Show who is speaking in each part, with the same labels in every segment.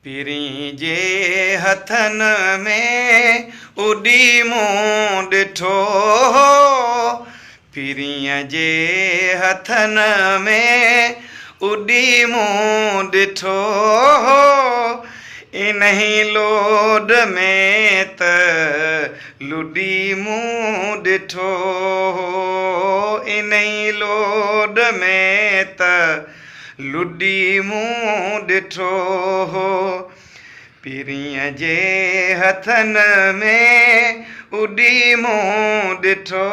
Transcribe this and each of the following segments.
Speaker 1: पीरी जे हथन में उडी मूं ॾिठो पीरीअ जे हथन में उडी मूं ॾिठो इन्ही लोड में त लुडी मूं ॾिठो इन्ही लोड में त लुडी मूं ॾिठो पीरीअ जे हथन में उडी मूं ॾिठो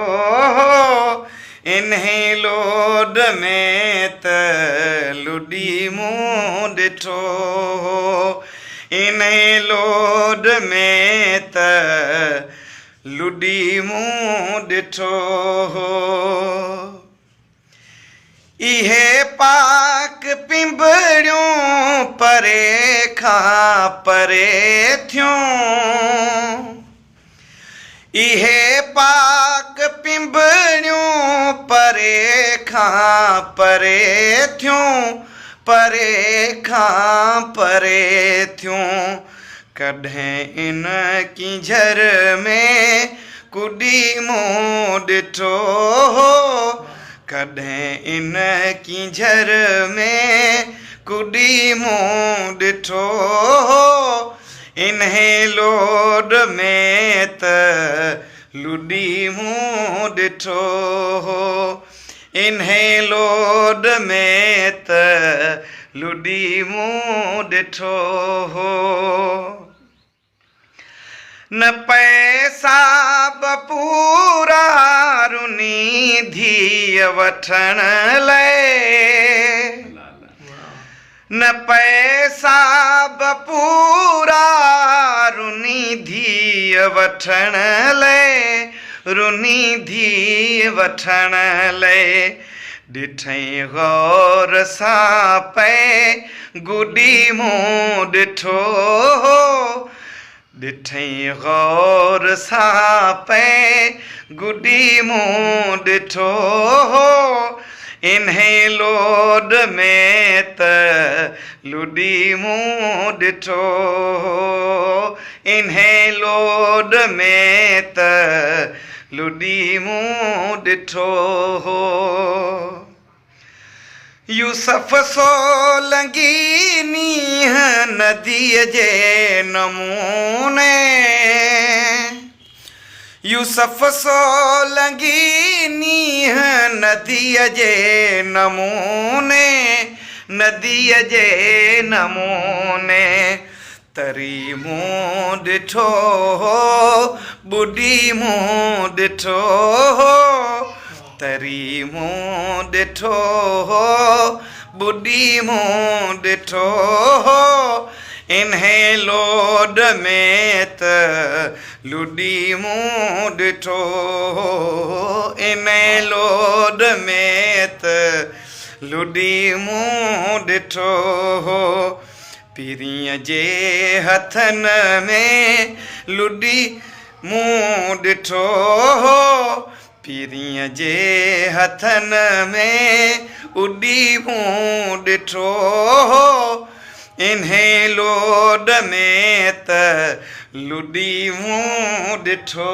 Speaker 1: इन्ही लोड में त लुडी मूं ॾिठो इन्ही लोड में त लुडी मूं ॾिठो इहे पाक पिंबड़ियूं परे खां परे थियूं इहे पाक पिंबड़ियूं परे खां परे थियूं परे खां परे थियूं कॾहिं इन किंझर में कुडी मूं ॾिठो कॾहिं इन किंझर में कुडी मूं ॾिठो इन्ही लोड में त लुडी मूं ॾिठो इन्ही लोड में त लुडी मूं ॾिठो न पैसा पूरा रुनी धीअ वठण लाइ न पैसा पूरा रुनी धीअ वठण लाइ रुनी धीअ वठण लाइ ॾिठई गौर सां पए गुडी मूं ॾिठो ॾिठई गौर सां पए गुडी मूं ॾिठो इन्ही लोड में त लुडी मूं ॾिठो इन्ही लोड में त लुडी मूं ॾिठो यूसुफ सोलंगी नीह नदीअ जे नमूने यूसुफ सोलंगी नीह नदीअ जे नमूने नदीअ जे नमूने तरी मूं ॾिठो बुडी मूं ॾिठो तरी मूं ॾिठो बुडी मूं ॾिठो इन्ही लोड में त लुडी मूं ॾिठो इन्ही लोड में त लुडी मूं ॾिठो पीरीअ जे हथन में लुडी मूं ॾिठो पीरीअ जे हथन में उडी मूं ॾिठो इन्ही लोड में त लुडी मूं ॾिठो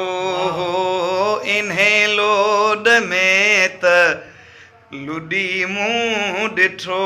Speaker 1: इन्ही लोड में त लुडी मूं ॾिठो